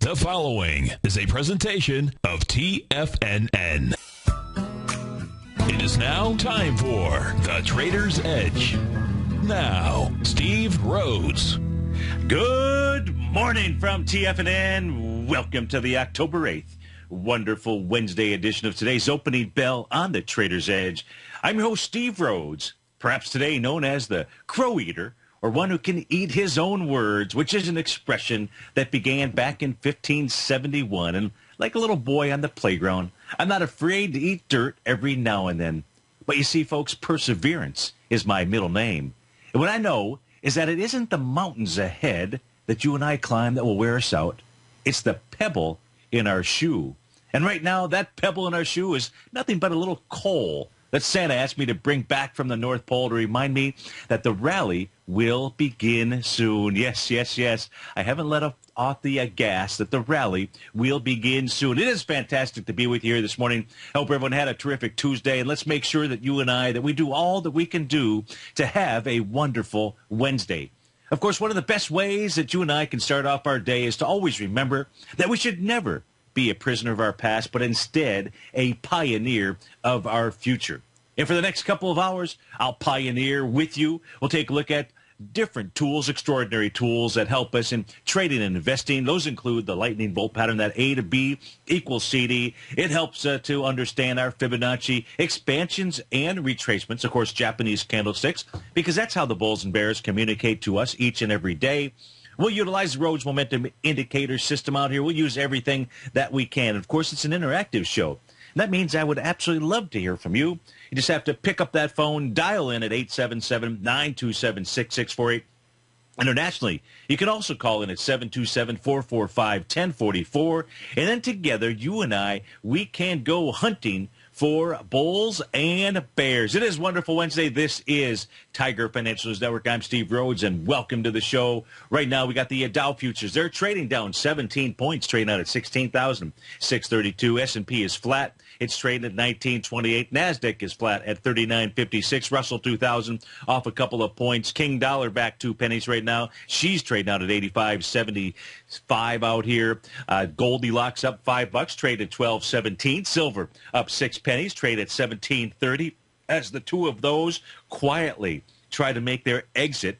The following is a presentation of TFNN. It is now time for The Trader's Edge. Now, Steve Rhodes. Good morning from TFNN. Welcome to the October 8th wonderful Wednesday edition of today's opening bell on The Trader's Edge. I'm your host, Steve Rhodes, perhaps today known as the Crow Eater, or one who can eat his own words, which is an expression that began back in 1571. And like a little boy on the playground, I'm not afraid to eat dirt every now and then. But you see, folks, perseverance is my middle name. And what I know is that it isn't the mountains ahead that you and I climb that will wear us out. It's the pebble in our shoe. And right now, that pebble in our shoe is nothing but a little coal that Santa asked me to bring back from the North Pole to remind me that the rally will begin soon. Yes, yes, yes. I haven't let off the gas that the rally will begin soon. It is fantastic to be with you here this morning. I hope everyone had a terrific Tuesday, and let's make sure that you and I, that we do all that we can do to have a wonderful Wednesday. Of course, one of the best ways that you and I can start off our day is to always remember that we should never be a prisoner of our past, but instead a pioneer of our future. And for the next couple of hours, I'll pioneer with you. We'll take a look at different tools, extraordinary tools that help us in trading and investing. Those include the lightning bolt pattern, that A to B equals CD. It helps to understand our Fibonacci expansions and retracements, of course, Japanese candlesticks, because that's how the bulls and bears communicate to us each and every day. We'll utilize the Rhodes Momentum Indicator system out here. We'll use everything that we can. Of course, it's an interactive show. And that means I would absolutely love to hear from you. You just have to pick up that phone, dial in at 877-927-6648. Internationally, you can also call in at 727-445-1044. And then together, you and I, we can go hunting for bulls and bears. It is Wonderful Wednesday. This is Tiger Financial News Network. I'm Steve Rhodes, and welcome to the show. Right now, we got the Dow futures. They're trading down 17 points, trading out at 16,632. S&P is flat. It's trading at 1928. NASDAQ is flat at 39.56. Russell 2000 off a couple of points. King Dollar back 2 pennies right now. She's trading out at 85.75 out here. Goldilocks up $5, trade at 12.17. Silver up 6 pennies, trade at 17.30. As the two of those quietly try to make their exit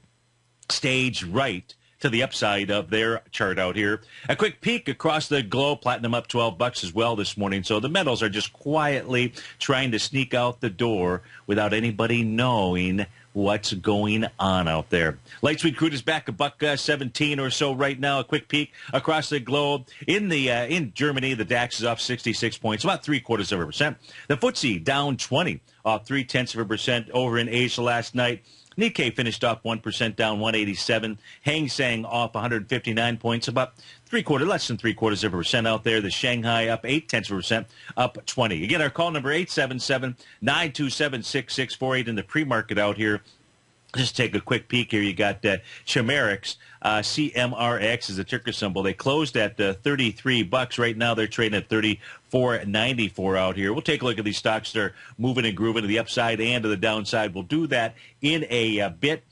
stage right to the upside of their chart out here. A quick peek across the globe. Platinum up $12 as well this morning. So the metals are just quietly trying to sneak out the door without anybody knowing what's going on out there. Light sweet crude is back $1.17 or so right now. A quick peek across the globe. In Germany, the DAX is off 66 points, about 0.75%. The FTSE down 20, off 0.3% over in Asia last night. Nikkei finished off 1% down 187. Hang Seng off 159 points, about less than 0.75% out there. The Shanghai up 0.8%, up 20. Again, our call number 877-927-6648 in the pre-market out here. Just take a quick peek here. You got Chimerix, CMRX is the ticker symbol. They closed at $33. Right now they're trading at $34.94 out here. We'll take a look at these stocks that are moving and grooving to the upside and to the downside. We'll do that in a bit.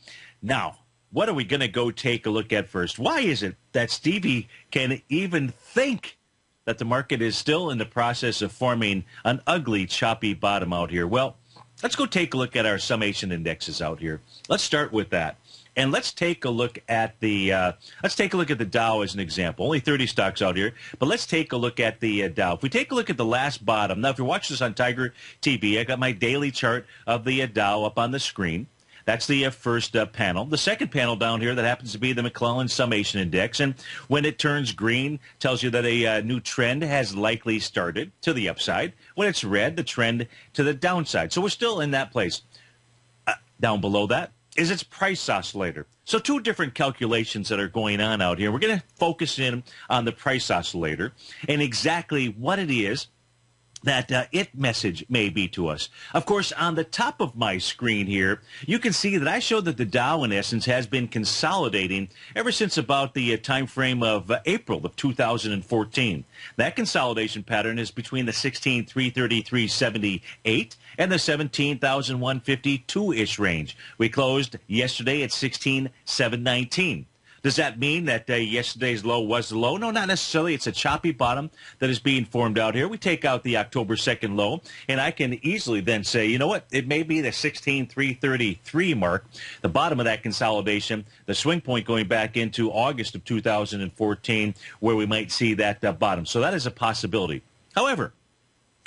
Now, what are we going to go take a look at first? Why is it that Stevie can even think that the market is still in the process of forming an ugly, choppy bottom out here? Well, let's go take a look at our summation indexes out here. Let's start with that. And let's take a look at the Dow as an example. Only 30 stocks out here, but let's take a look at the Dow. If we take a look at the last bottom, now if you watch this on Tiger TV, I got my daily chart of the Dow up on the screen. That's the first panel. The second panel down here, that happens to be the McClellan Summation Index. And when it turns green, tells you that a new trend has likely started to the upside. When it's red, the trend to the downside. So we're still in that place. Down below that is its price oscillator. So two different calculations that are going on out here. We're going to focus in on the price oscillator and exactly what it is that it message may be to us. Of course, on the top of my screen here, you can see that I showed that the Dow, in essence, has been consolidating ever since about the time frame of April of 2014. That consolidation pattern is between the 16,333.78 and the 17,152-ish range. We closed yesterday at 16,719. Does that mean that yesterday's low was the low? No, not necessarily. It's a choppy bottom that is being formed out here. We take out the October 2nd low, and I can easily then say, you know what? It may be the 16,333 mark, the bottom of that consolidation, the swing point going back into August of 2014, where we might see that bottom. So that is a possibility. However,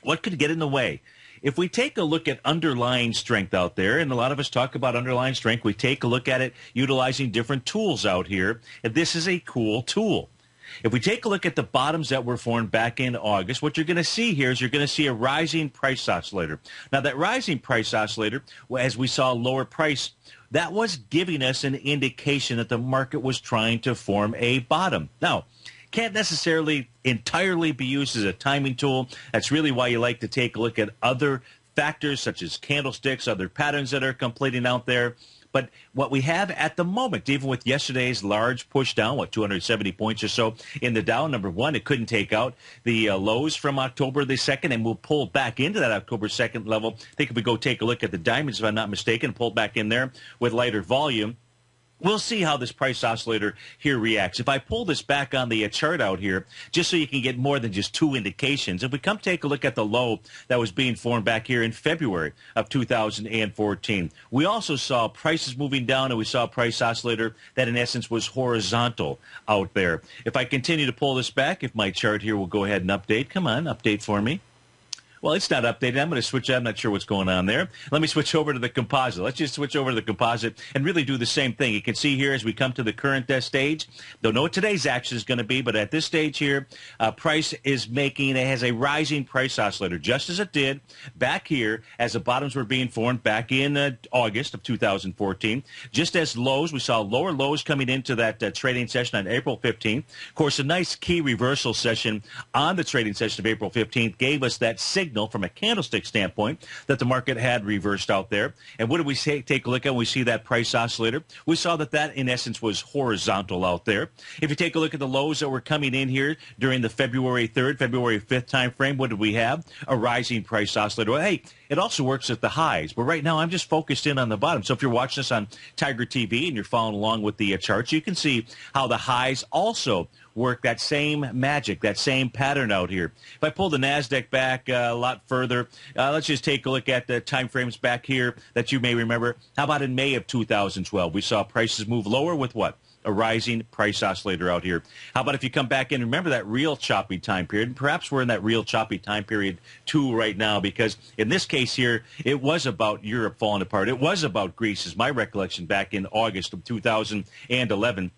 what could get in the way? If we take a look at underlying strength out there, and a lot of us talk about underlying strength, we take a look at it utilizing different tools out here, and this is a cool tool. If we take a look at the bottoms that were formed back in August, what you're going to see here is you're going to see a rising price oscillator. Now, that rising price oscillator, as we saw lower price, that was giving us an indication that the market was trying to form a bottom. Now, can't necessarily entirely be used as a timing tool. That's really why you like to take a look at other factors such as candlesticks, other patterns that are completing out there. But what we have at the moment, even with yesterday's large push down, 270 points or so in the Dow, number one, it couldn't take out the lows from October the 2nd, and we'll pull back into that October 2nd level. I think if we go take a look at the diamonds, if I'm not mistaken, pull back in there with lighter volume, we'll see how this price oscillator here reacts. If I pull this back on the chart out here, just so you can get more than just two indications, if we come take a look at the low that was being formed back here in February of 2014, we also saw prices moving down, and we saw a price oscillator that in essence was horizontal out there. If I continue to pull this back, if my chart here will go ahead and update. Come on, update for me. Well, it's not updated. I'm going to switch. I'm not sure what's going on there. Let me switch over to the composite. Let's just switch over to the composite and really do the same thing. You can see here as we come to the current stage, don't know what today's action is going to be, but at this stage here, price is making, it has a rising price oscillator, just as it did back here as the bottoms were being formed back in August of 2014. Just as lows, we saw lower lows coming into that trading session on April 15th. Of course, a nice key reversal session on the trading session of April 15th gave us that signal from a candlestick standpoint that the market had reversed out there. And what did we say? Take a look at when we see that price oscillator. We saw that in essence was horizontal out there. If you take a look at the lows that were coming in here during the February 3rd, February 5th time frame, what did we have? A rising price oscillator. Well, hey, it also works at the highs, but right now I'm just focused in on the bottom. So if you're watching this on TigerTV and you're following along with the charts, you can see how the highs also work that same magic, that same pattern out here. If I pull the NASDAQ back a lot further, let's just take a look at the time frames back here that you may remember. How about in May of 2012? We saw prices move lower with what? A rising price oscillator out here. How about if you come back and remember that real choppy time period? And perhaps we're in that real choppy time period too right now, because in this case here, it was about Europe falling apart. It was about Greece, is my recollection, back in August of 2011.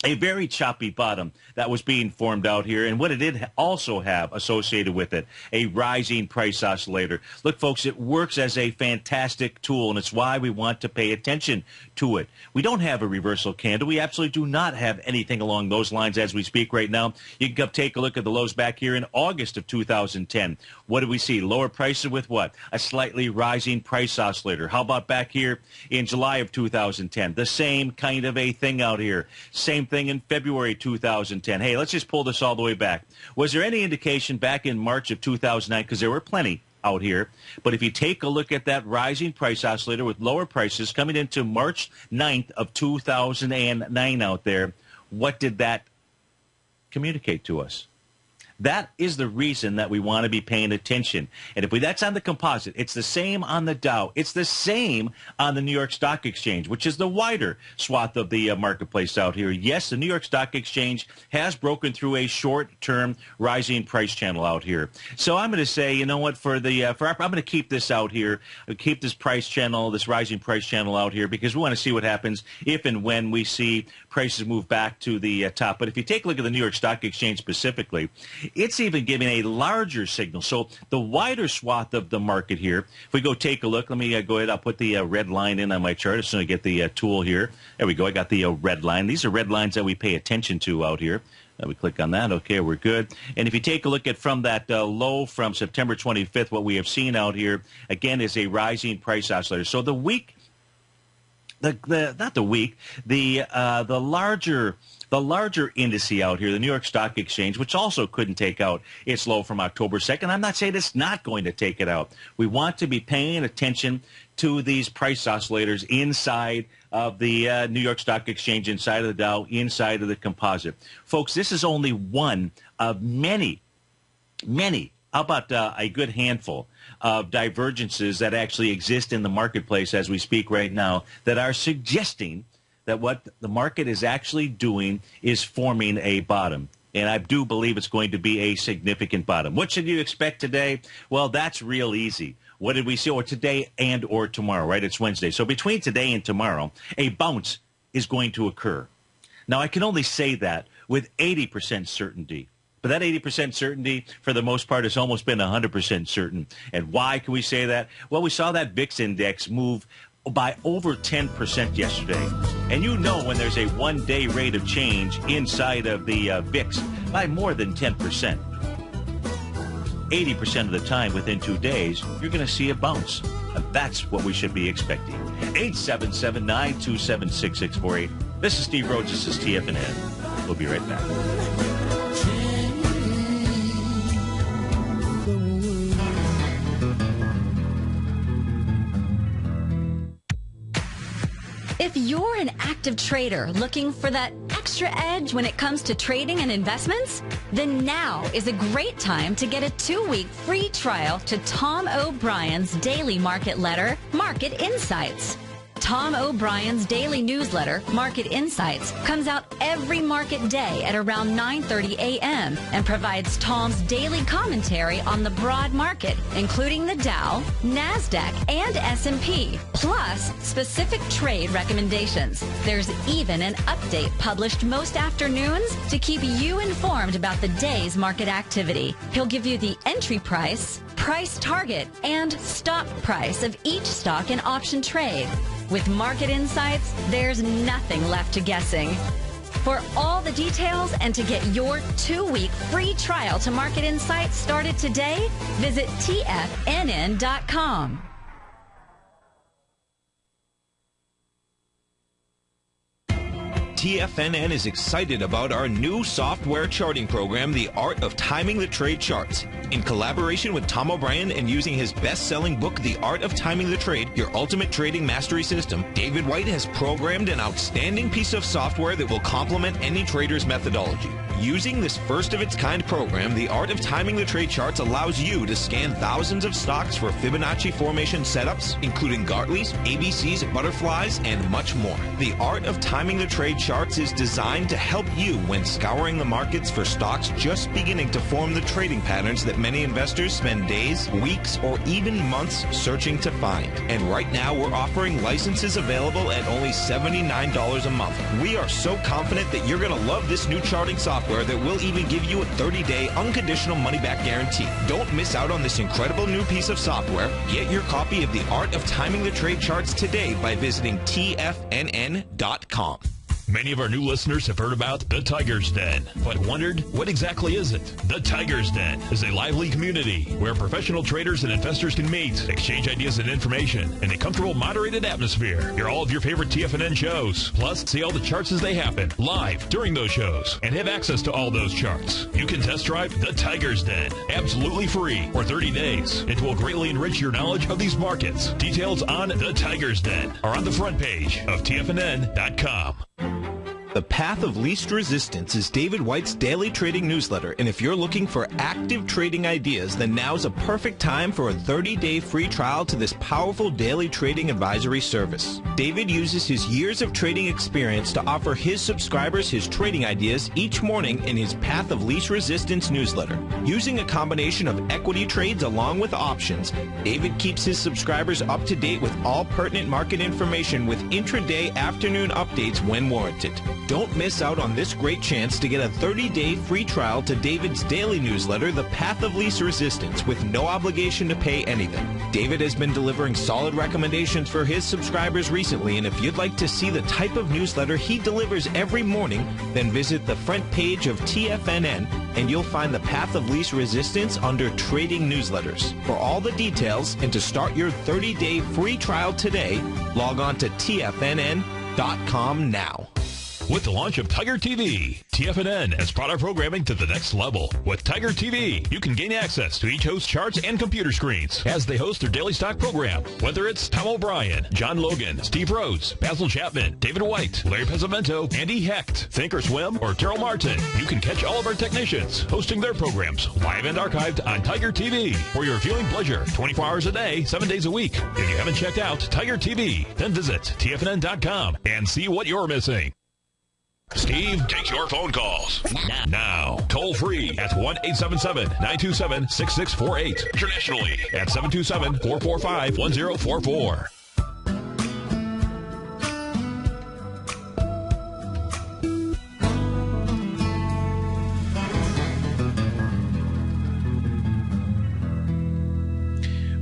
A very choppy bottom that was being formed out here. And what it did also have associated with it, a rising price oscillator. Look, folks, it works as a fantastic tool, and it's why we want to pay attention to it. We don't have a reversal candle. We absolutely do not have anything along those lines as we speak right now. You can come take a look at the lows back here in August of 2010. What did we see? Lower prices with what? A slightly rising price oscillator. How about back here in July of 2010? The same kind of a thing out here. Same thing in February 2010. Hey, let's just pull this all the way back. Was there any indication back in March of 2009? Because there were plenty out here. But if you take a look at that rising price oscillator with lower prices coming into March 9th of 2009 out there, what did that communicate to us? That is the reason that we want to be paying attention. And if that's on the composite, it's the same on the Dow. It's the same on the New York Stock Exchange, which is the wider swath of the marketplace out here. Yes, the New York Stock Exchange has broken through a short-term rising price channel out here. So I'm going to say, you know what, I'm going to keep this out here, keep this price channel, this rising price channel out here, because we want to see what happens if and when we see prices move back to the top. But if you take a look at the New York Stock Exchange specifically, it's even giving a larger signal. So the wider swath of the market here, if we go take a look, let me go ahead. I'll put the red line in on my chart as soon as I get the tool here. There we go. I got the red line. These are red lines that we pay attention to out here. We click on that. Okay, we're good. And if you take a look at from that low from September 25th, what we have seen out here, again, is a rising price oscillator. So the weak, the larger indice out here, the New York Stock Exchange, which also couldn't take out its low from October 2nd. I'm not saying it's not going to take it out. We want to be paying attention to these price oscillators inside of the New York Stock Exchange, inside of the Dow, inside of the composite. Folks, this is only one of many, how about a good handful of divergences that actually exist in the marketplace as we speak right now that are suggesting that what the market is actually doing is forming a bottom. And I do believe it's going to be a significant bottom. What should you expect today? Well, that's real easy. What did we see? Or today and or tomorrow, right? It's Wednesday. So between today and tomorrow, a bounce is going to occur. Now, I can only say that with 80% certainty. But that 80% certainty, for the most part, has almost been 100% certain. And why can we say that? Well, we saw that VIX index move by over 10% yesterday. And you know when there's a one-day rate of change inside of the VIX by more than 10%. 80% of the time within 2 days, you're going to see a bounce. And that's what we should be expecting. 877-927-6648. This is Steve Rhodes. This is TFNN. We'll be right back. If you're an active trader looking for that extra edge when it comes to trading and investments, then now is a great time to get a 2-week free trial to Tom O'Brien's daily market letter, Market Insights. Tom O'Brien's daily newsletter, Market Insights, comes out every market day at around 9:30 a.m. and provides Tom's daily commentary on the broad market, including the Dow, NASDAQ, and S&P, plus specific trade recommendations. There's even an update published most afternoons to keep you informed about the day's market activity. He'll give you the entry price, price target, and stop price of each stock and option trade. With Market Insights, there's nothing left to guessing. For all the details and to get your 2-week free trial to Market Insights started today, visit TFNN.com. TFNN is excited about our new software charting program, The Art of Timing the Trade Charts. In collaboration with Tom O'Brien and using his best-selling book, The Art of Timing the Trade, Your Ultimate Trading Mastery System, David White has programmed an outstanding piece of software that will complement any trader's methodology. Using this first-of-its-kind program, The Art of Timing the Trade Charts allows you to scan thousands of stocks for Fibonacci formation setups, including Gartley's, ABC's, butterflies, and much more. The Art of Timing the Trade Charts is designed to help you when scouring the markets for stocks just beginning to form the trading patterns that many investors spend days, weeks, or even months searching to find. And right now, we're offering licenses available at only $79 a month. We are so confident that you're going to love this new charting software that will even give you a 30-day unconditional money-back guarantee. Don't miss out on this incredible new piece of software. Get your copy of The Art of Timing the Trade Charts today by visiting TFNN.com. Many of our new listeners have heard about the Tiger's Den, but wondered, what exactly is it? The Tiger's Den is a lively community where professional traders and investors can meet, exchange ideas and information in a comfortable, moderated atmosphere. Hear all of your favorite TFNN shows, plus see all the charts as they happen live during those shows, and have access to all those charts. You can test drive the Tiger's Den absolutely free for 30 days. It will greatly enrich your knowledge of these markets. Details on the Tiger's Den are on the front page of TFNN.com. The Path of Least Resistance is David White's daily trading newsletter, and if you're looking for active trading ideas, then now's a perfect time for a 30-day free trial to this powerful daily trading advisory service. David uses his years of trading experience to offer his subscribers his trading ideas each morning in his Path of Least Resistance newsletter. Using a combination of equity trades along with options, David keeps his subscribers up to date with all pertinent market information with intraday afternoon updates when warranted. Don't miss out on this great chance to get a 30-day free trial to David's daily newsletter, The Path of Least Resistance, with no obligation to pay anything. David has been delivering solid recommendations for his subscribers recently, and if you'd like to see the type of newsletter he delivers every morning, then visit the front page of TFNN, and you'll find The Path of Least Resistance under Trading Newsletters. For all the details and to start your 30-day free trial today, log on to TFNN.com now. With the launch of TigerTV, TFNN has brought our programming to the next level. With TigerTV, you can gain access to each host's charts and computer screens as they host their daily stock program. Whether it's Tom O'Brien, John Logan, Steve Rhodes, Basil Chapman, David White, Larry Pezzamento, Andy Hecht, Think or Swim, or Terrell Martin, you can catch all of our technicians hosting their programs live and archived on TigerTV for your viewing pleasure 24 hours a day, 7 days a week. If you haven't checked out TigerTV, then visit TFNN.com and see what you're missing. Steve takes your phone calls now. Toll free at 1-877-927-6648. Internationally at 727-445-1044.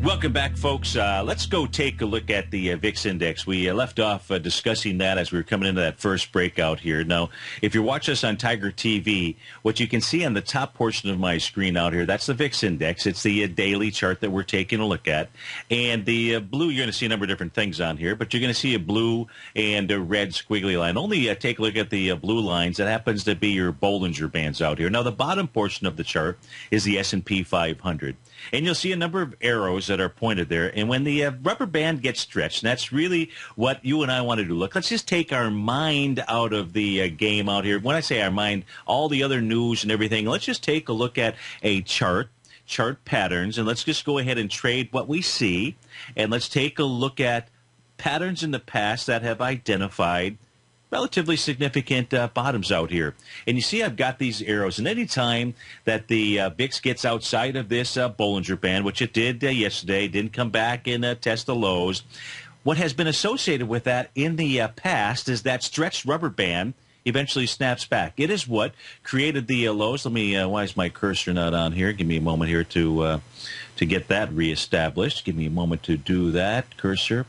Welcome back, folks. Let's go take a look at the VIX Index. We left off discussing that as we were coming into that first breakout here. Now, if you watch us on Tiger TV, what you can see on the top portion of my screen out here, that's the VIX Index. It's the daily chart that we're taking a look at. And the blue, you're going to see a number of different things on here, but you're going to see a blue and a red squiggly line. Only take a look at the blue lines. That happens to be your Bollinger Bands out here. Now, the bottom portion of the chart is the S&P 500. And you'll see a number of arrows that are pointed there. And when the rubber band gets stretched, and that's really what you and I want to do. Look, let's just take our mind out of the game out here. When I say our mind, all the other news and everything, let's just take a look at a chart patterns, and let's just go ahead and trade what we see. And let's take a look at patterns in the past that have identified relatively significant bottoms out here. And you see I've got these arrows, and any time that the VIX gets outside of this Bollinger Band, which it did yesterday, didn't come back and test the lows, what has been associated with that in the past is that stretched rubber band eventually snaps back. It is what created the lows. Let me, why is my cursor not on here? Give me a moment here to get that reestablished. Give me a moment to do that, cursor.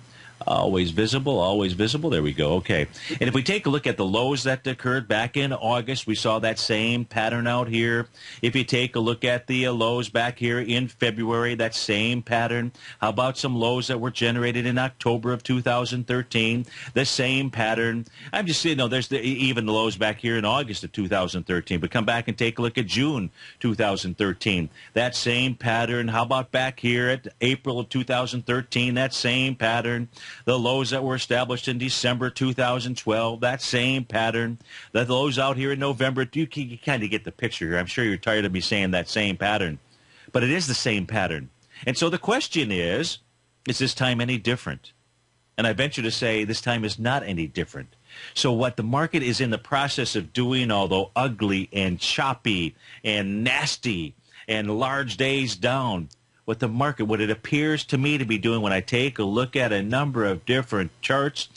Always visible, always visible. There we go. Okay. And if we take a look at the lows that occurred back in August, we saw that same pattern out here. If you take a look at the lows back here in February, that same pattern. How about some lows that were generated in October of 2013? The same pattern. I'm just saying, there's even the lows back here in August of 2013. But come back and take a look at June 2013. That same pattern. How about back here at April of 2013? That same pattern. The lows that were established in December 2012, that same pattern. The lows out here in November, you kind of get the picture here. I'm sure you're tired of me saying that same pattern. But it is the same pattern. And so the question is this time any different? And I venture to say this time is not any different. So what the market is in the process of doing, although ugly and choppy and nasty and large days down, what it appears to me to be doing when I take a look at a number of different chart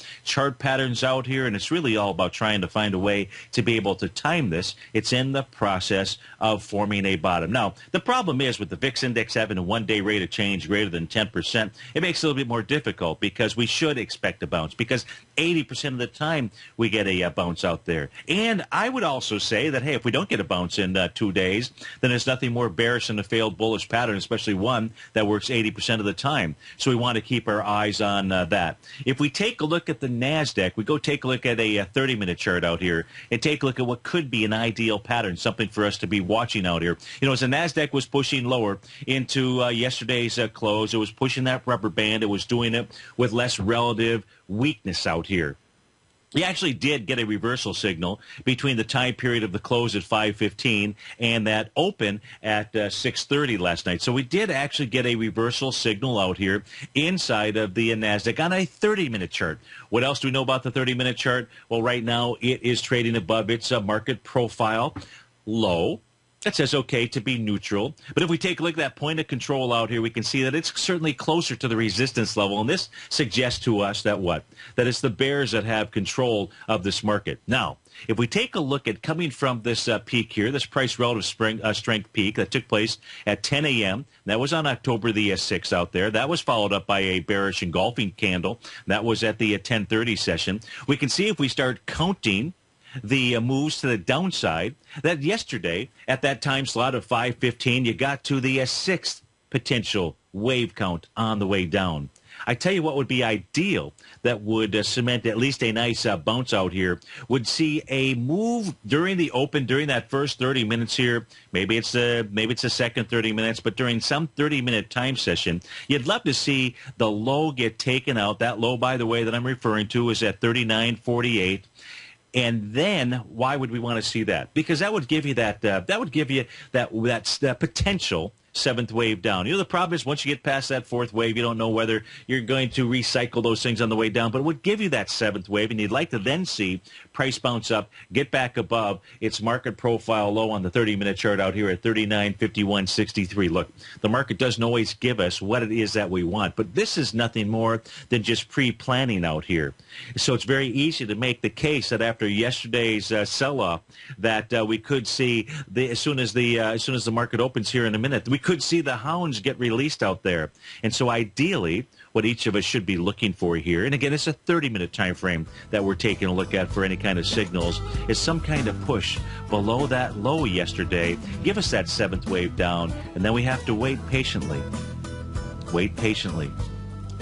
patterns out here, and it's really all about trying to find a way to be able to time this. It's in the process of forming a bottom. Now, the problem is with the VIX index having a one-day rate of change greater than 10%, it makes it a little bit more difficult because we should expect a bounce because 80% of the time we get a bounce out there. And I would also say that, hey, if we don't get a bounce in 2 days, then there's nothing more bearish than a failed bullish pattern, especially one that works 80% of the time. So we want to keep our eyes on that. If we take a look at the NASDAQ, we go take a look at a 30-minute chart out here and take a look at what could be an ideal pattern, something for us to be watching out here. As the NASDAQ was pushing lower into yesterday's close, it was pushing that rubber band. It was doing it with less relative weakness out here. We actually did get a reversal signal between the time period of the close at 5:15 and that open at 6:30 last night. So we did actually get a reversal signal out here inside of the NASDAQ on a 30-minute chart. What else do we know about the 30-minute chart? Well, right now it is trading above its market profile low. That says okay to be neutral. But if we take a look at that point of control out here, we can see that it's certainly closer to the resistance level. And this suggests to us that what? That it's the bears that have control of this market. Now, if we take a look at coming from this peak here, this price relative strength peak that took place at 10 a.m., that was on October the 6th out there. That was followed up by a bearish engulfing candle. That was at the 10:30 session. We can see if we start counting the moves to the downside, that yesterday at that time slot of 5:15, you got to the sixth potential wave count on the way down. I tell you what would be ideal that would cement at least a nice bounce out here, would see a move during the open, during that first 30 minutes here. Maybe it's the second 30 minutes, but during some 30-minute time session, you'd love to see the low get taken out. That low, by the way, that I'm referring to is at 39.48. And then, why would we want to see that? Because that would give you that potential seventh wave down. You know, the problem is once you get past that fourth wave, you don't know whether you're going to recycle those things on the way down, but it would give you that seventh wave, and you'd like to then see price bounce up, get back above its market profile low on the 30-minute chart out here at 39.51.63. Look, the market doesn't always give us what it is that we want, but this is nothing more than just pre-planning out here. So it's very easy to make the case that after yesterday's sell-off, that we could see as soon as the market opens here in a minute, we could see the hounds get released out there. And so ideally, what each of us should be looking for here, and again, it's a 30-minute time frame that we're taking a look at for any kind of signals, is some kind of push below that low yesterday. Give us that seventh wave down, and then we have to wait patiently. Wait patiently.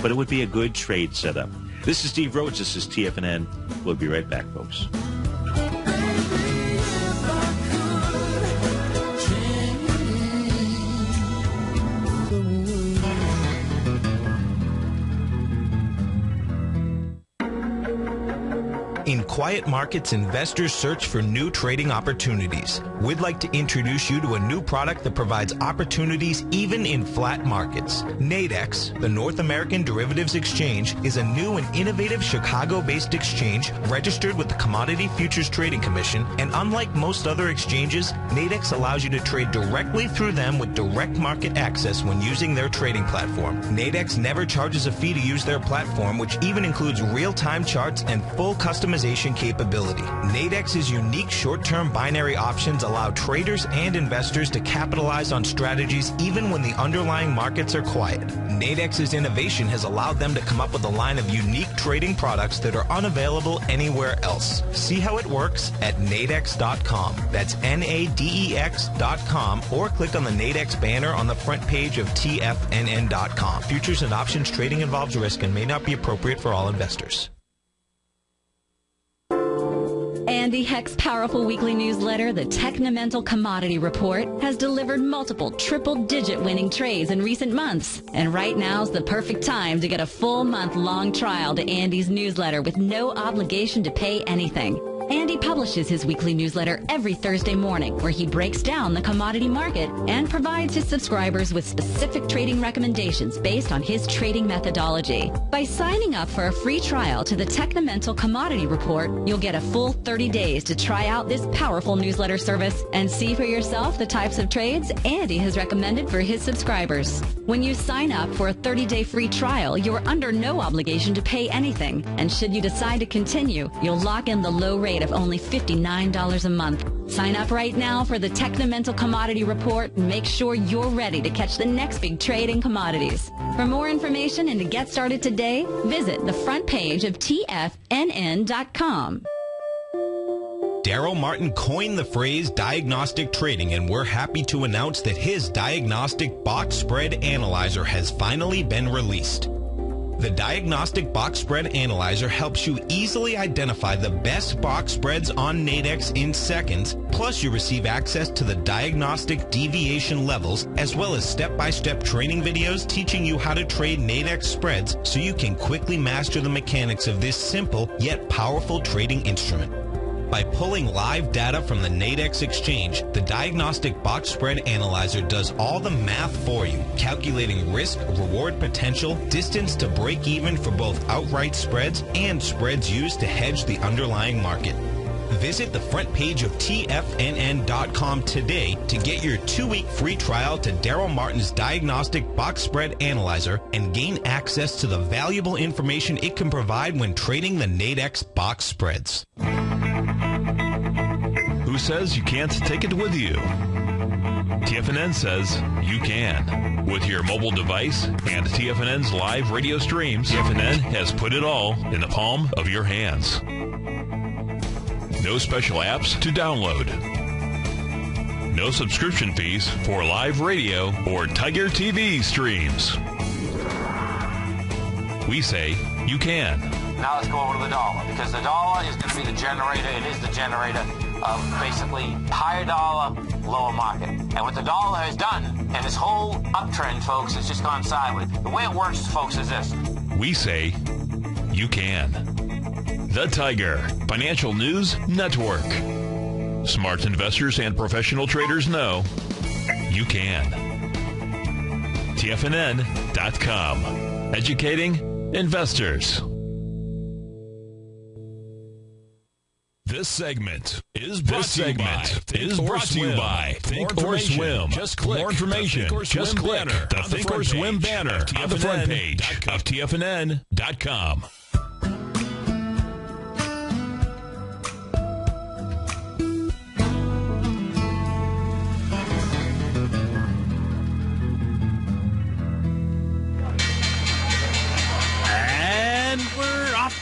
But it would be a good trade setup. This is Steve Rhodes. This is TFNN. We'll be right back, folks. In quiet markets, investors search for new trading opportunities. We'd like to introduce you to a new product that provides opportunities even in flat markets. Nadex, the North American Derivatives Exchange, is a new and innovative Chicago-based exchange registered with the Commodity Futures Trading Commission, and unlike most other exchanges, Nadex allows you to trade directly through them with direct market access when using their trading platform. Nadex never charges a fee to use their platform, which even includes real-time charts and full customization capability. Nadex's unique short-term binary options allow traders and investors to capitalize on strategies even when the underlying markets are quiet. Nadex's innovation has allowed them to come up with a line of unique trading products that are unavailable anywhere else. See how it works at nadex.com. That's NADEX.com, or click on the Nadex banner on the front page of TFNN.com. Futures and options trading involves risk and may not be appropriate for all investors. Andy Heck's powerful weekly newsletter, the Technomental Commodity Report, has delivered multiple triple-digit winning trades in recent months. And right now's the perfect time to get a full month-long trial to Andy's newsletter with no obligation to pay anything. Andy publishes his weekly newsletter every Thursday morning, where he breaks down the commodity market and provides his subscribers with specific trading recommendations based on his trading methodology. By signing up for a free trial to the Technomental Commodity Report, you'll get a full 30 days to try out this powerful newsletter service and see for yourself the types of trades Andy has recommended for his subscribers. When you sign up for a 30-day free trial, you're under no obligation to pay anything. And should you decide to continue, you'll lock in the low rate of only $59 a month. Sign up right now for the Technomental Commodity Report and make sure you're ready to catch the next big trade in commodities. For more information and to get started today, visit the front page of TFNN.com. Daryl Martin coined the phrase diagnostic trading, and we're happy to announce that his diagnostic box spread analyzer has finally been released. The Diagnostic Box Spread Analyzer helps you easily identify the best box spreads on Nadex in seconds, plus you receive access to the diagnostic deviation levels, as well as step-by-step training videos teaching you how to trade Nadex spreads so you can quickly master the mechanics of this simple yet powerful trading instrument. By pulling live data from the Nadex exchange, the Diagnostic Box Spread Analyzer does all the math for you, calculating risk, reward potential, distance to break even for both outright spreads and spreads used to hedge the underlying market. Visit the front page of TFNN.com today to get your 2-week free trial to Daryl Martin's Diagnostic Box Spread Analyzer and gain access to the valuable information it can provide when trading the Nadex box spreads. Who says you can't take it with you? TFNN says you can. With your mobile device and TFNN's live radio streams, TFNN has put it all in the palm of your hands. No special apps to download. No subscription fees for live radio or TigerTV streams. We say you can. Now let's go over to the dollar, because the dollar is going to be the generator. It is the generator of basically higher dollar, lower market. And what the dollar has done, and this whole uptrend, folks, has just gone sideways. The way it works, folks, is this. We say you can. The Tiger Financial News Network. Smart investors and professional traders know you can. TFNN.com. Educating investors. This segment is brought to you by Think or Swim. Just click more information. Just click the Think or Swim banner on the front page of TFNN.com.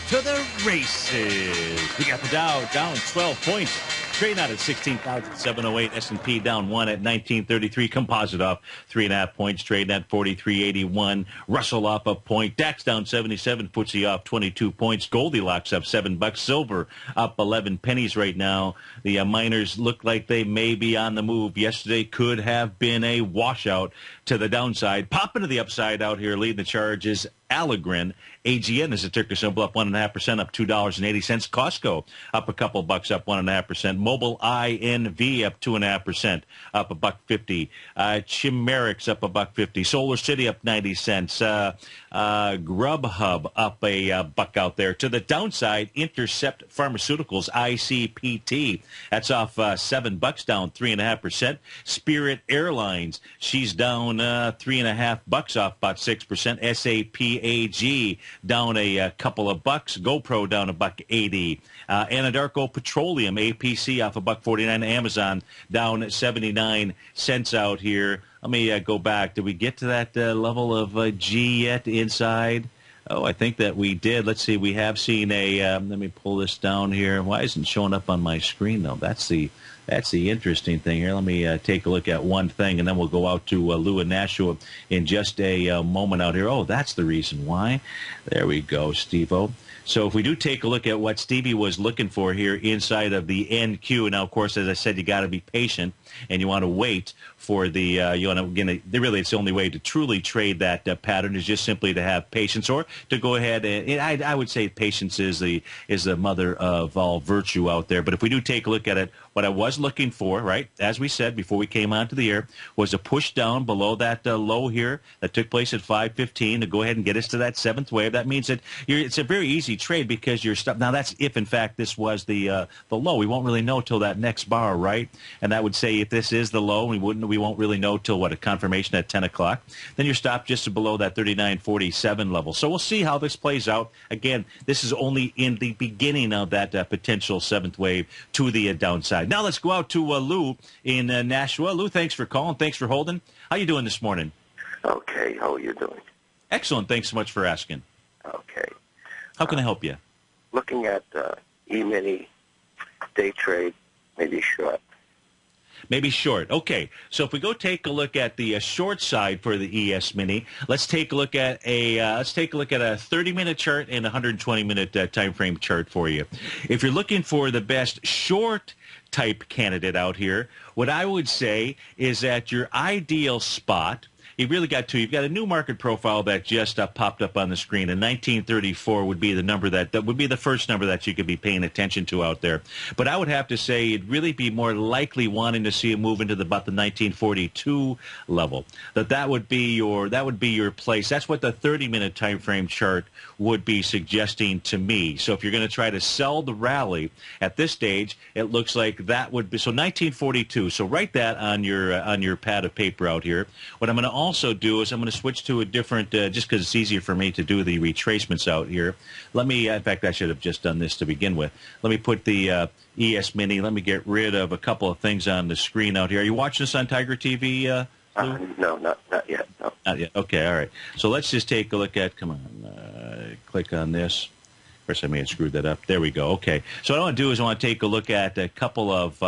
To the races. We got the Dow down 12 points. Trading out at 16,708. S&P down 1 at 1933. Composite off 3.5 points. Trading at 43.81. Russell off a point. DAX down 77. FTSE off 22 points. Goldilocks up $7. Silver up 11 pennies right now. The miners look like they may be on the move. Yesterday could have been a washout to the downside. Popping to the upside out here. Leading the charge is Allegren. AGN is a ticker symbol up 1.5%, up $2.80. Costco up a couple bucks, up 1.5%. Mobile INV up 2.5%, up $1.50. Chimerix up $1.50. Solar City up 90 cents. Grubhub up a buck out there. To the downside, Intercept Pharmaceuticals, ICPT. That's off $7, down 3.5%. Spirit Airlines, she's down $3.5, off about 6%. SAPAG down a couple of bucks. GoPro down $1.80. Anadarko Petroleum, APC off $1.49. Amazon down 79 cents out here. Let me go back. Did we get to that level of G yet inside? Oh, I think that we did. Let's see. We have seen a. Let me pull this down here. Why isn't it showing up on my screen though? That's the interesting thing here. Let me take a look at one thing, and then we'll go out to Lou and Nashua in just a moment out here. Oh, that's the reason why. There we go, Steve-O. So if we do take a look at what Stevie was looking for here inside of the NQ, now, of course, as I said, you got to be patient, and you want to wait for the, really it's the only way to truly trade that pattern is just simply to have patience, or to go ahead and I would say patience is the mother of all virtue out there. But if we do take a look at it, what I was looking for, right, as we said before we came onto the air, was a push down below that low here that took place at 515 to go ahead and get us to that seventh wave. That means that it's a very easy trade because you're stuck. Now that's if in fact this was the low. We won't really know till that next bar, right? And that would say if this is the low, we won't really know till what, a confirmation at 10 o'clock. Then you're stopped just below that 39.47 level. So we'll see how this plays out. Again, this is only in the beginning of that potential seventh wave to the downside. Now let's go out to Lou in Nashua. Lou, thanks for calling. Thanks for holding. How you doing this morning? Okay. How are you doing? Excellent. Thanks so much for asking. Okay. How can I help you? Looking at E-mini day trade, maybe short. Maybe short. Okay. So if we go take a look at the short side for the ES Mini, let's take a look at a 30-minute chart and a 120-minute time frame chart for you. If you're looking for the best short type candidate out here, what I would say is that your ideal spot, you've really got two. You've got a new market profile that just popped up on the screen, and 1934 would be the number that would be the first number that you could be paying attention to out there. But I would have to say you'd really be more likely wanting to see a move into about the 1942 level. That would be your place. That's what the 30-minute time frame chart would be suggesting to me. So if you're going to try to sell the rally at this stage, it looks like that would be so 1942. So write that on your pad of paper out here. What I'm going to also do is I'm going to switch to a different, just because it's easier for me to do the retracements out here. Let me, in fact, I should have just done this to begin with. Let me put the ES Mini. Let me get rid of a couple of things on the screen out here. Are you watching this on TigerTV, Lou? No, not yet. No. Not yet. Okay, all right. So let's just take a look at, come on, click on this. Of course, I may have screwed that up. There we go. Okay. So what I want to do is I want to take a look at a couple of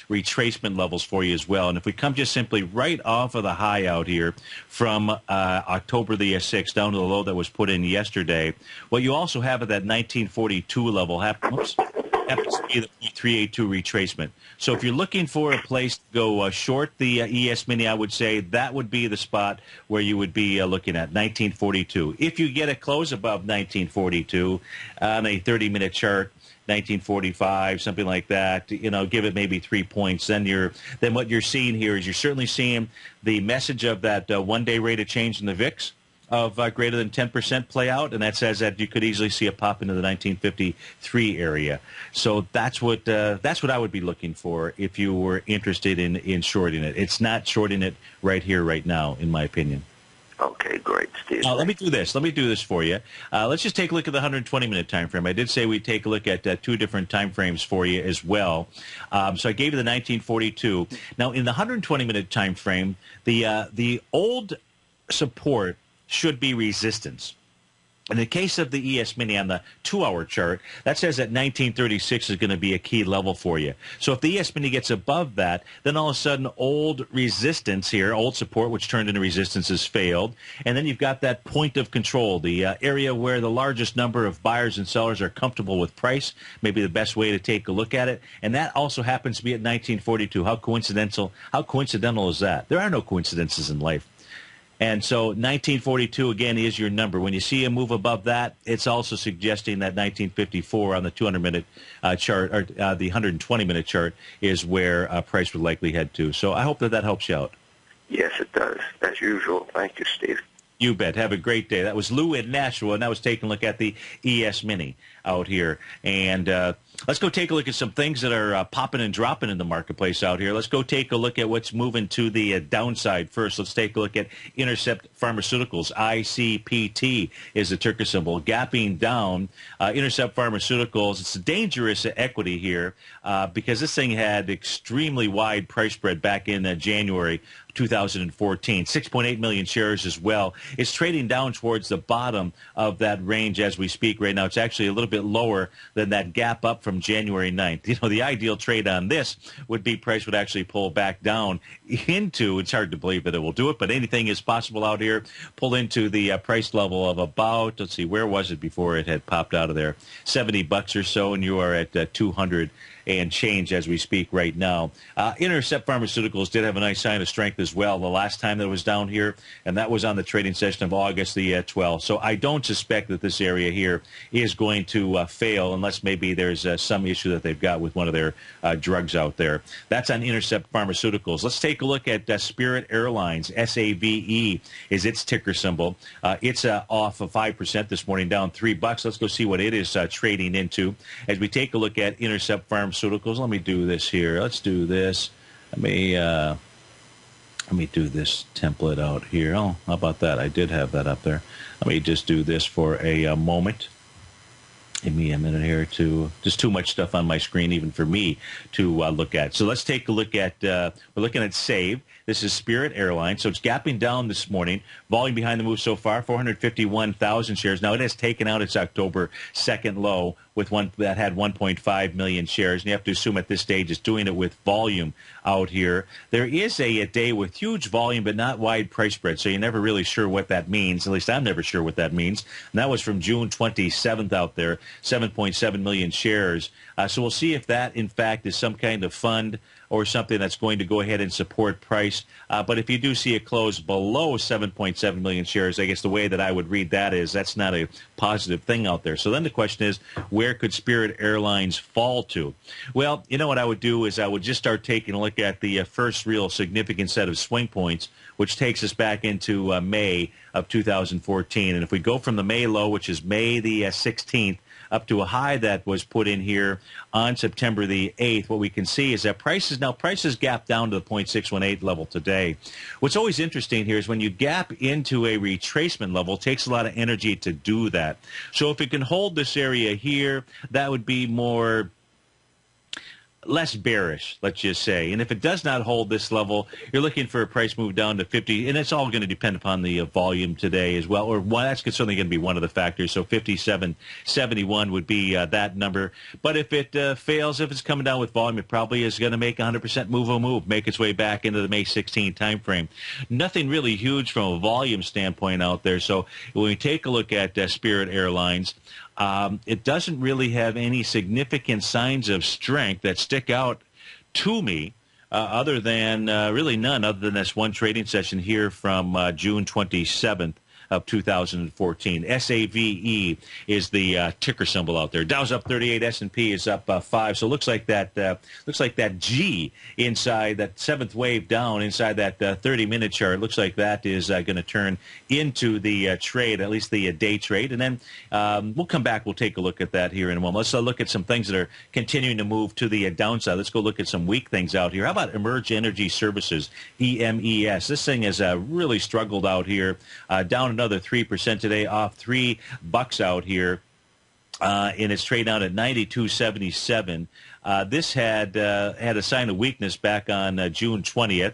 retracement levels for you as well. And if we come just simply right off of the high out here from October the 6th down to the low that was put in yesterday, what you also have at that 1942 level happens to be the 382 retracement. So if you're looking for a place to go short the ES Mini, I would say that would be the spot where you would be looking at 1942. If you get a close above 1942 on a 30-minute chart, 1945, something like that, give it maybe 3 points. Then what you're seeing here is you're certainly seeing the message of that one-day rate of change in the VIX of greater than 10% play out, and that says that you could easily see a pop into the 1953 area. So that's what I would be looking for if you were interested in shorting it. It's not shorting it right here, right now, in my opinion. Okay, great, Steve. Let me do this. Let me do this for you. Let's just take a look at the 120-minute time frame. I did say we'd take a look at two different time frames for you as well. So I gave you the 1942. Now, in the 120-minute time frame, the old support should be resistance. In the case of the ES Mini on the 2-hour chart, that says that 1936 is going to be a key level for you. So if the ES Mini gets above that, then all of a sudden old resistance here, old support, which turned into resistance, has failed. And then you've got that point of control, the area where the largest number of buyers and sellers are comfortable with price, maybe the best way to take a look at it. And that also happens to be at 1942. How coincidental is that? There are no coincidences in life. And so 1942, again, is your number. When you see a move above that, it's also suggesting that 1954 on the 200-minute chart, or the 120-minute chart, is where price would likely head to. So I hope that helps you out. Yes, it does. As usual. Thank you, Steve. You bet. Have a great day. That was Lou in Nashville, and that was taking a look at the ES Mini out here. And let's go take a look at some things that are popping and dropping in the marketplace out here. Let's go take a look at what's moving to the downside first. Let's take a look at Intercept Pharmaceuticals. ICPT is the ticker symbol. Gapping down. Intercept Pharmaceuticals, it's a dangerous equity here because this thing had extremely wide price spread back in January 2014. 6.8 million shares as well. It's trading down towards the bottom of that range as we speak right now. It's actually a little bit lower than that gap up from January 9th. The ideal trade on this would be price would actually pull back down into, it's hard to believe that it will do it, but anything is possible out here, pull into the price level of about, let's see, where was it before it had popped out of there? $70 or so, and you are at 200 and change as we speak right now. Intercept Pharmaceuticals did have a nice sign of strength as well the last time that it was down here, and that was on the trading session of August the 12th. So I don't suspect that this area here is going to fail unless maybe there's some issue that they've got with one of their drugs out there. That's on Intercept Pharmaceuticals. Let's take a look at Spirit Airlines. SAVE is its ticker symbol. It's off of 5% this morning, down $3. Let's go see what it is trading into as we take a look at Intercept Pharmaceuticals. Let me do this here. Let's do this. Let me do this template out here. Oh, how about that? I did have that up there. Let me just do this for a moment. Give me a minute here to just too much stuff on my screen even for me to look at. So let's take a look at, we're looking at SAVE. This is Spirit Airlines. So it's gapping down this morning. Volume behind the move so far, 451,000 shares. Now it has taken out its October 2nd low with one that had 1.5 million shares. And you have to assume at this stage it's doing it with volume out here. There is a day with huge volume but not wide price spread. So you're never really sure what that means. At least I'm never sure what that means. And that was from June 27th out there, 7.7 million shares. So we'll see if that, in fact, is some kind of fund or something that's going to go ahead and support price. But if you do see it close below 7.7 million shares, I guess the way that I would read that is that's not a positive thing out there. So then the question is, where could Spirit Airlines fall to? Well, you know what I would do is I would just start taking a look at the first real significant set of swing points, which takes us back into May of 2014. And if we go from the May low, which is May the 16th, up to a high that was put in here on September the 8th, what we can see is that prices gap down to the 0.618 level today. What's always interesting here is when you gap into a retracement level, it takes a lot of energy to do that. So if it can hold this area here, that would be more less bearish, let's just say. And if it does not hold this level, you're looking for a price move down to 50, and it's all going to depend upon the volume today as well, or that's certainly going to be one of the factors. So 57.71 would be that number. But if it fails, if it's coming down with volume, it probably is going to make 100% move, make its way back into the May 16 time frame. Nothing really huge from a volume standpoint out there. So when we take a look at Spirit Airlines, it doesn't really have any significant signs of strength that stick out to me, other than really none, other than this one trading session here from June 27th. Of 2014. SAVE is the ticker symbol out there. Dow's up 38, S&P is up 5. So it looks like that G inside that seventh wave down inside that 30-minute chart. Looks like that is going to turn into the trade, at least the day trade. And then we'll come back. We'll take a look at that here in a moment. Let's look at some things that are continuing to move to the downside. Let's go look at some weak things out here. How about Emerge Energy Services, EMES? This thing has really struggled out here, down another 3% today, off $3 out here, and it's trading out at 92.77. This had a sign of weakness back on June 20th,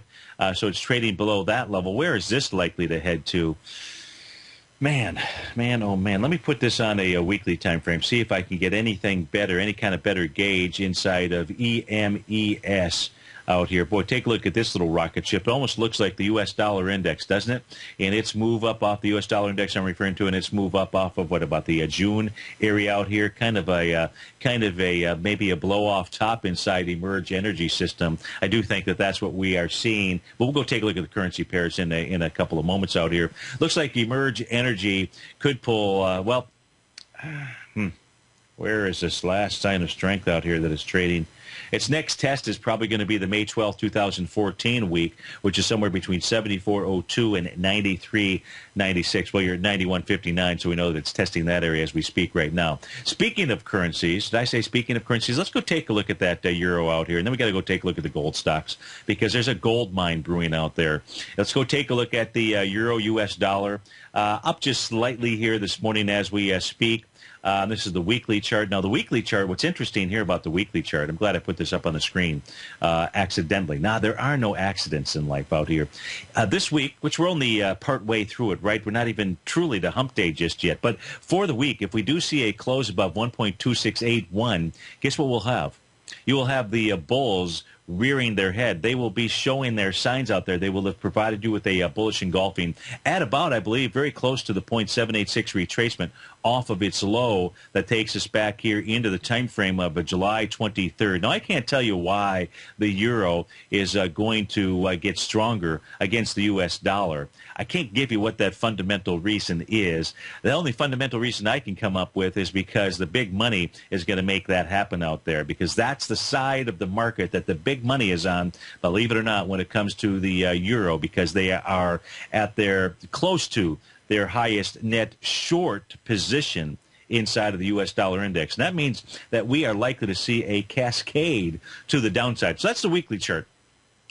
so it's trading below that level. Where is this likely to head to? Man, oh man. Let me put this on a weekly time frame, see if I can get anything better, any kind of better gauge inside of EMES out here. Boy, take a look at this little rocket ship. It almost looks like the U.S. dollar index, doesn't it? And its move up off the U.S. dollar index I'm referring to, and its move up off of what about the June area out here? Kind of a maybe a blow-off top inside Emerge Energy System. I do think that that's what we are seeing. But we'll go take a look at the currency pairs in a couple of moments out here. Looks like Emerge Energy could pull, where is this last sign of strength out here that is trading? Its next test is probably going to be the May 12, 2014 week, which is somewhere between 74.02 and 93.96. Well, you're at 91.59, so we know that it's testing that area as we speak right now. Speaking of currencies, did I say speaking of currencies? Let's go take a look at that euro out here, and then we got to go take a look at the gold stocks because there's a gold mine brewing out there. Let's go take a look at the euro-US dollar, up just slightly here this morning as we speak. This is the weekly chart. Now, the weekly chart, what's interesting here about the weekly chart, I'm glad I put this up on the screen accidentally. Now, there are no accidents in life out here. This week, which we're only part way through it, right? We're not even truly to hump day just yet. But for the week, if we do see a close above 1.2681, guess what we'll have? You will have the bulls rearing their head. They will be showing their signs out there. They will have provided you with a bullish engulfing at about, I believe, very close to the 0.786 retracement off of its low that takes us back here into the time frame of July 23rd. Now, I can't tell you why the euro is going to get stronger against the U.S. dollar. I can't give you what that fundamental reason is. The only fundamental reason I can come up with is because the big money is going to make that happen out there, because that's the side of the market that the big money is on, believe it or not, when it comes to the euro, because they are at their close to their highest net short position inside of the U.S. dollar index. And that means that we are likely to see a cascade to the downside. So that's the weekly chart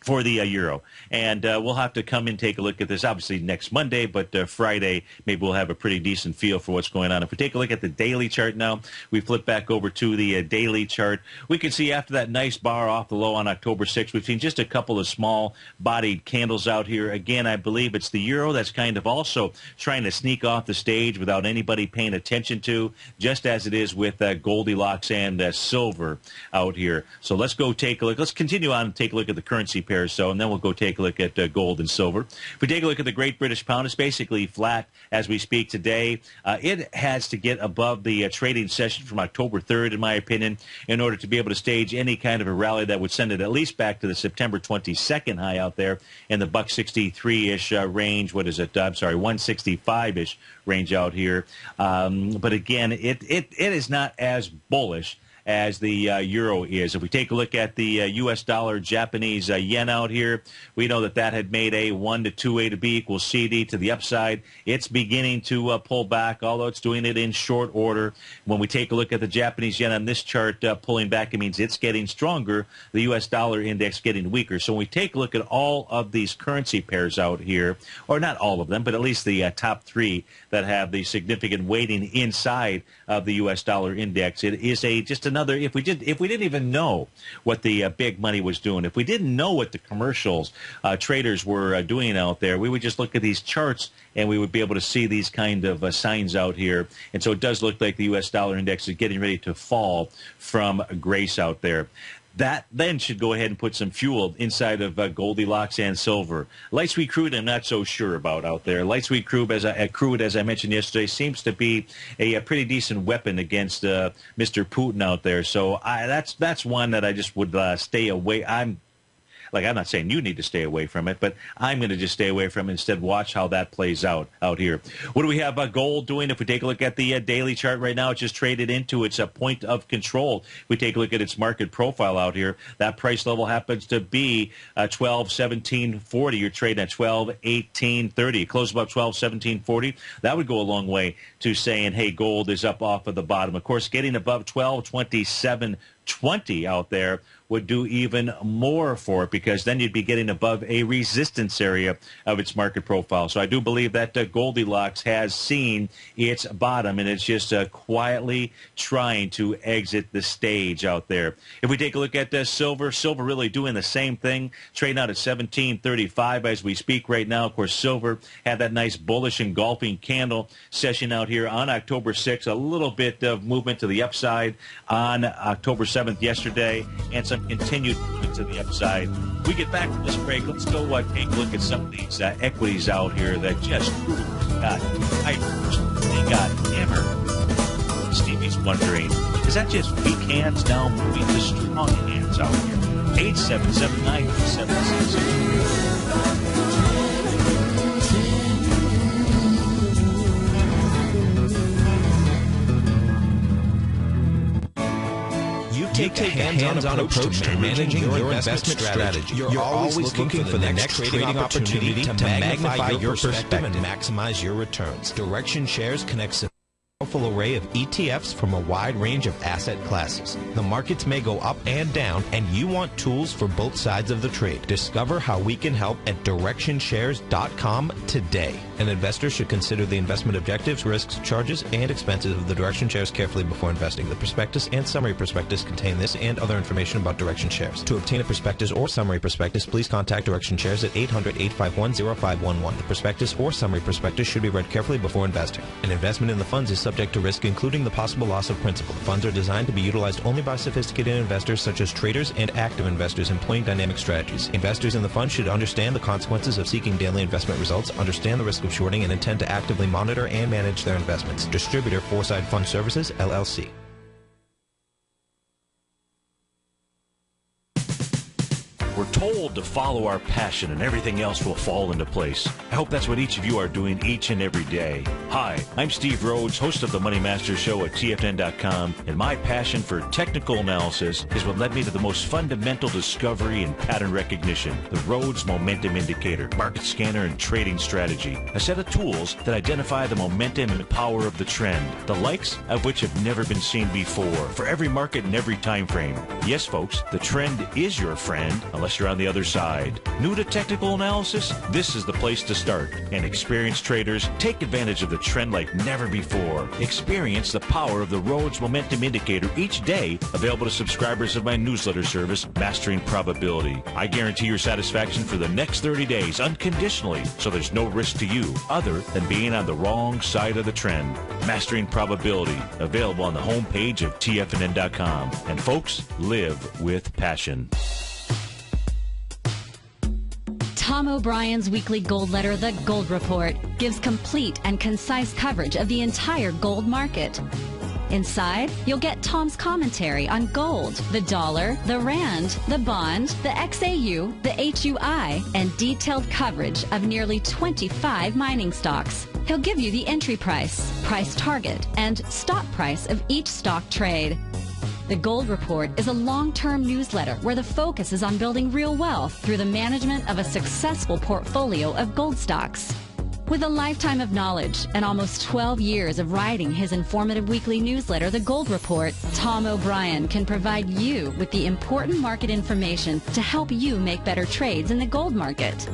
for the euro. And we'll have to come and take a look at this, obviously, next Monday, but Friday, maybe we'll have a pretty decent feel for what's going on. If we take a look at the daily chart now, we flip back over to the daily chart. We can see after that nice bar off the low on October 6th, we've seen just a couple of small-bodied candles out here. Again, I believe it's the euro that's kind of also trying to sneak off the stage without anybody paying attention to, just as it is with Goldilocks and silver out here. So let's go take a look. Let's continue on and take a look at the currency pairs, and then we'll go take a look at gold and silver. If we take a look at the Great British Pound, it's basically flat as we speak today. It has to get above the trading session from October 3rd, in my opinion, in order to be able to stage any kind of a rally that would send it at least back to the September 22nd high out there in the $163-ish range. What is it? I'm sorry, 165-ish range out here. But again, it is not as bullish as the euro is. If we take a look at the U.S. dollar, Japanese yen out here, we know that that had made a 1 to 2 A to B equals CD to the upside. It's beginning to pull back, although it's doing it in short order. When we take a look at the Japanese yen on this chart pulling back, it means it's getting stronger. The U.S. dollar index getting weaker. So when we take a look at all of these currency pairs out here, or not all of them, but at least the top three that have the significant weighting inside of the U.S. dollar index, it is just another another, if we didn't even know what the big money was doing, if we didn't know what the commercials traders were doing out there, we would just look at these charts and we would be able to see these kind of signs out here. And so it does look like the U.S. dollar index is getting ready to fall from grace out there. That then should go ahead and put some fuel inside of Goldilocks and silver. Light sweet crude, I'm not so sure about out there. Light sweet crude, as I mentioned yesterday, seems to be a pretty decent weapon against Mr. Putin out there. So that's one that I just would stay away. I'm not saying you need to stay away from it, but I'm going to just stay away from it. Instead, watch how that plays out here. What do we have gold doing? If we take a look at the daily chart right now, it's just traded into its point of control. If we take a look at its market profile out here, that price level happens to be 12.1740. You're trading at 12.1830. Close above 12.1740. That would go a long way to saying, hey, gold is up off of the bottom. Of course, getting above 12.2720 out there would do even more for it, because then you'd be getting above a resistance area of its market profile. So I do believe that Goldilocks has seen its bottom, and it's just quietly trying to exit the stage out there. If we take a look at silver really doing the same thing, trading out at 17.35 as we speak right now. Of course, silver had that nice bullish engulfing candle session out here on October 6th, a little bit of movement to the upside on October 7th yesterday, and some continued movement to the upside. We get back from this break. Let's go take a look at some of these equities out here that just got they got hammered. Stevie's wondering, is that just weak hands now moving to strong hands out here? 877-976. Take a hands-on approach to managing your investment strategy. You're always looking for the next trading opportunity to magnify your perspective and maximize your returns. Direction Shares connects a powerful array of ETFs from a wide range of asset classes. The markets may go up and down, and you want tools for both sides of the trade. Discover how we can help at DirectionShares.com today. An investor should consider the investment objectives, risks, charges, and expenses of the Direction Shares carefully before investing. The prospectus and summary prospectus contain this and other information about Direction Shares. To obtain a prospectus or summary prospectus, please contact Direction Shares at 800-851-0511. The prospectus or summary prospectus should be read carefully before investing. An investment in the funds is subject to risk, including the possible loss of principal. The funds are designed to be utilized only by sophisticated investors such as traders and active investors employing dynamic strategies. Investors in the fund should understand the consequences of seeking daily investment results, understand the risk of shorting, and intend to actively monitor and manage their investments. Distributor Foreside Fund Services, LLC. We're told to follow our passion and everything else will fall into place. I hope that's what each of you are doing each and every day. Hi, I'm Steve Rhodes, host of the Money Master Show at TFNN.com, and my passion for technical analysis is what led me to the most fundamental discovery in pattern recognition, the Rhodes Momentum Indicator, market scanner, and trading strategy, a set of tools that identify the momentum and power of the trend, the likes of which have never been seen before, for every market and every time frame. Yes, folks, the trend is your friend, unless you're on the other side. New to technical analysis? This is the place to start. And experienced traders take advantage of the trend like never before. Experience the power of the Rhodes Momentum Indicator each day, available to subscribers of my newsletter service, Mastering Probability. I guarantee your satisfaction for the next 30 days unconditionally, so there's no risk to you other than being on the wrong side of the trend. Mastering Probability, available on the homepage of TFNN.com. And folks, live with passion. Tom O'Brien's weekly gold letter, The Gold Report, gives complete and concise coverage of the entire gold market. Inside, you'll get Tom's commentary on gold, the dollar, the rand, the bond, the XAU, the HUI, and detailed coverage of nearly 25 mining stocks. He'll give you the entry price, price target, and stop price of each stock trade. The Gold Report is a long-term newsletter where the focus is on building real wealth through the management of a successful portfolio of gold stocks. With a lifetime of knowledge and almost 12 years of writing his informative weekly newsletter, The Gold Report, Tom O'Brien can provide you with the important market information to help you make better trades in the gold market.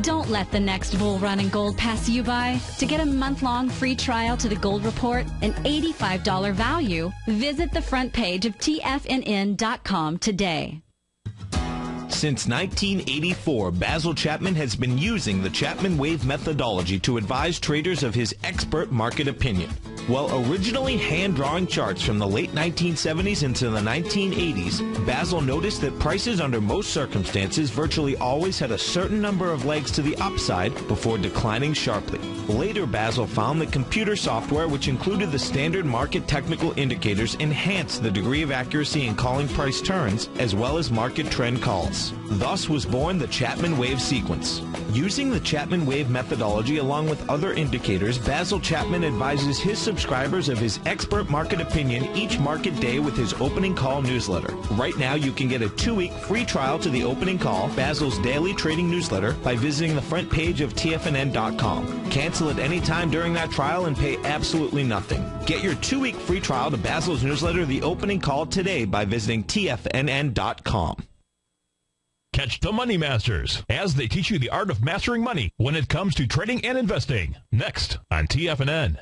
Don't let the next bull run in gold pass you by. To get a month-long free trial to the Gold Report, an $85 value, visit the front page of TFNN.com today. Since 1984, Basil Chapman has been using the Chapman Wave methodology to advise traders of his expert market opinion. While originally hand-drawing charts from the late 1970s into the 1980s, Basil noticed that prices under most circumstances virtually always had a certain number of legs to the upside before declining sharply. Later, Basil found that computer software, which included the standard market technical indicators, enhanced the degree of accuracy in calling price turns as well as market trend calls. Thus was born the Chapman Wave sequence. Using the Chapman Wave methodology along with other indicators, Basil Chapman advises his subscribers of his expert market opinion each market day with his opening call newsletter. Right now, you can get a 2-week free trial to the opening call, Basil's daily trading newsletter, by visiting the front page of TFNN.com. Cancel at any time during that trial and pay absolutely nothing. Get your 2-week free trial to Basil's newsletter, The Opening Call, today by visiting TFNN.com. Catch the Money Masters as they teach you the art of mastering money when it comes to trading and investing. Next on TFNN.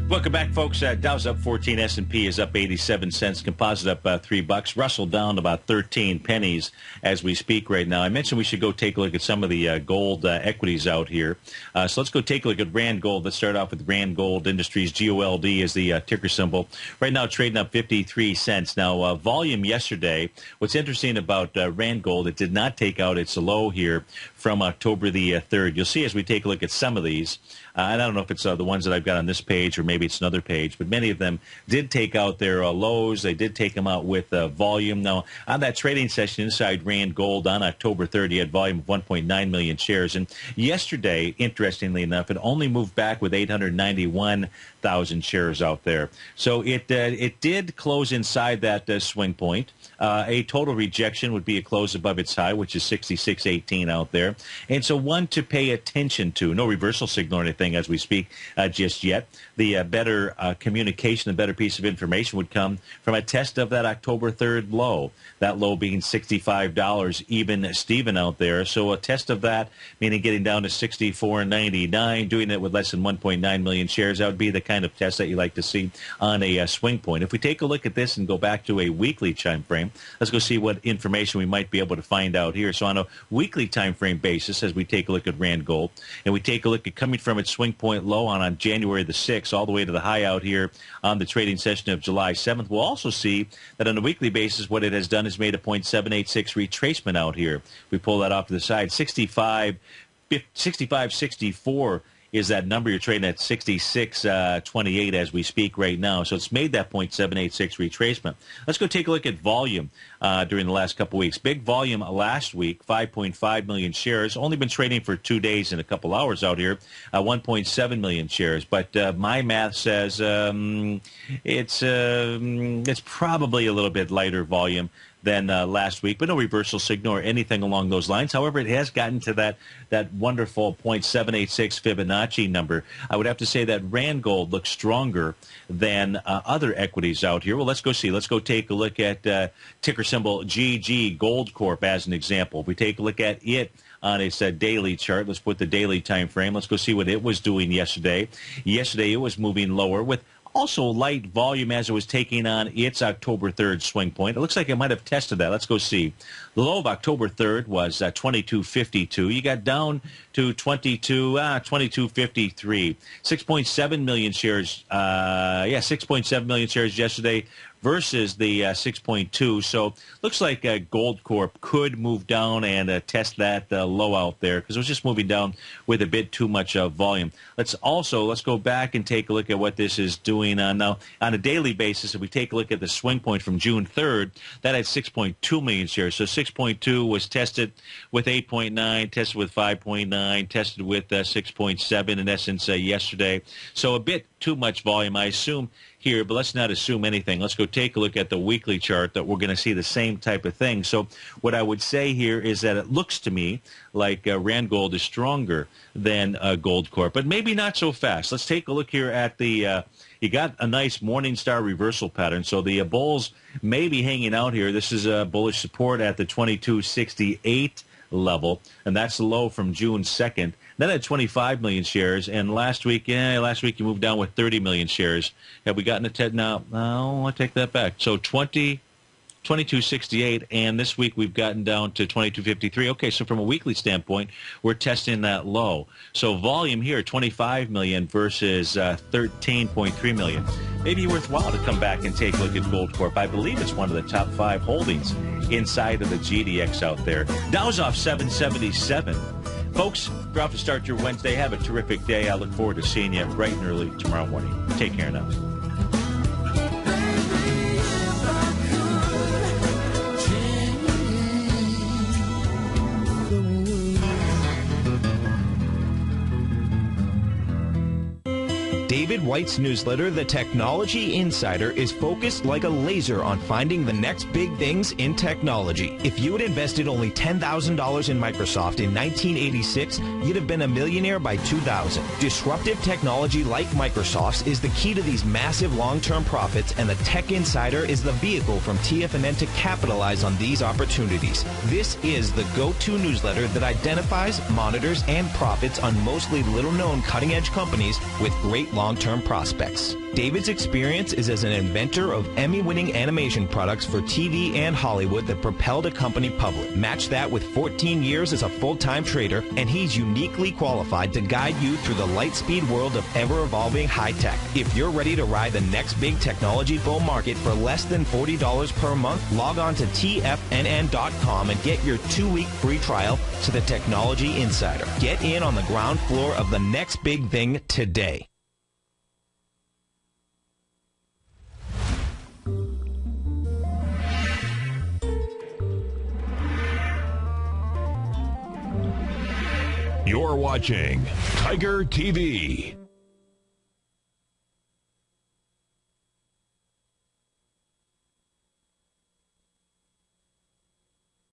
Welcome back, folks. Dow's up 14, S&P is up 87 cents, composite up $3, Russell down about 13 pennies as we speak right now. I mentioned we should go take a look at some of the gold equities out here. So let's go take a look at Rand Gold. Let's start off with Rand Gold Industries. GOLD is the ticker symbol. Right now trading up 53 cents. Now, volume yesterday, what's interesting about Rand Gold, it did not take out its low here from October the 3rd. You'll see as we take a look at some of these, and I don't know if it's the ones that I've got on this page or maybe it's another page, but many of them did take out their lows. They did take them out with volume. Now, on that trading session inside Rand Gold on October 3rd, you had volume of 1.9 million shares. And yesterday, interestingly enough, it only moved back with 891,000 shares out there. So it did close inside that swing point. A total rejection would be a close above its high, which is 66.18 out there. And so one to pay attention to. No reversal signal or anything as we speak just yet. The better communication, the better piece of information would come from a test of that October 3rd low, that low being $65 even Steven out there. So a test of that, meaning getting down to $64.99, doing it with less than 1.9 million shares, that would be the kind of test that you like to see on a swing point. If we take a look at this and go back to a weekly time frame, let's go see what information we might be able to find out here. So on a weekly time frame basis, as we take a look at Rand Gold, and we take a look at coming from its swing point low on January the 6th all the way to the high out here on the trading session of July 7th, we'll also see that on a weekly basis, what it has done is made a 0.786 retracement out here. We pull that off to the side. 65.64 is that number. You're trading at 66.28 as we speak right now. So it's made that 0.786 retracement. Let's go take a look at volume during the last couple weeks. Big volume last week, 5.5 million shares. Only been trading for 2 days and a couple hours out here, 1.7 million shares. But my math says it's probably a little bit lighter volume than last week, but no reversal signal or anything along those lines. However, it has gotten to that wonderful 0.786 Fibonacci number. I would have to say that Rand Gold looks stronger than other equities out here. Well, let's go see. Let's go take a look at ticker symbol GG, Gold Corp, as an example. If we take a look at it on its daily chart, let's put the daily time frame. Let's go see what it was doing yesterday. Yesterday, it was moving lower with also light volume as it was taking on its October 3rd swing point. It looks like it might have tested that. Let's go see. The low of October 3rd was 22.52. You got down to 22.53. 6.7 million shares. 6.7 million shares yesterday versus the 6.2. So looks like Gold Corp could move down and test that low out there because it was just moving down with a bit too much volume. Let's go back and take a look at what this is doing now on a daily basis. If we take a look at the swing point from June 3rd, that had 6.2 million shares. So 6.2 was tested with 8.9, tested with 5.9, tested with 6.7 in essence yesterday. So a bit too much volume, I assume, here, but let's not assume anything. Let's go take a look at the weekly chart, that we're going to see the same type of thing. So what I would say here is that it looks to me like Rand Gold is stronger than Goldcorp, but maybe not so fast. Let's take a look here at the you got a nice Morningstar reversal pattern. So the bulls may be hanging out here. This is a bullish support at the 2268 level, and that's the low from June 2nd. Then at 25 million shares, and last week you moved down with 30 million shares. Have we gotten a TED now? No, I take that back. So 2268, and this week we've gotten down to 2253. Okay, so from a weekly standpoint, we're testing that low. So volume here, 25 million versus 13.3 million. Maybe worthwhile to come back and take a look at Goldcorp. I believe it's one of the top 5 holdings inside of the GDX out there. Dow's off 777. Folks, you're off to start your Wednesday. Have a terrific day. I look forward to seeing you bright and early tomorrow morning. Take care now. David White's newsletter, The Technology Insider, is focused like a laser on finding the next big things in technology. If you had invested only $10,000 in Microsoft in 1986, you'd have been a millionaire by 2000. Disruptive technology like Microsoft's is the key to these massive long-term profits, and the Tech Insider is the vehicle from TFNN to capitalize on these opportunities. This is the go-to newsletter that identifies, monitors, and profits on mostly little-known cutting-edge companies with great long-term prospects. David's experience is as an inventor of Emmy-winning animation products for TV and Hollywood that propelled a company public. Match that with 14 years as a full-time trader, and he's uniquely qualified to guide you through the light-speed world of ever-evolving high-tech. If you're ready to ride the next big technology bull market for less than $40 per month, log on to TFNN.com and get your 2-week free trial to the Technology Insider. Get in on the ground floor of the next big thing today. You're watching Tiger TV.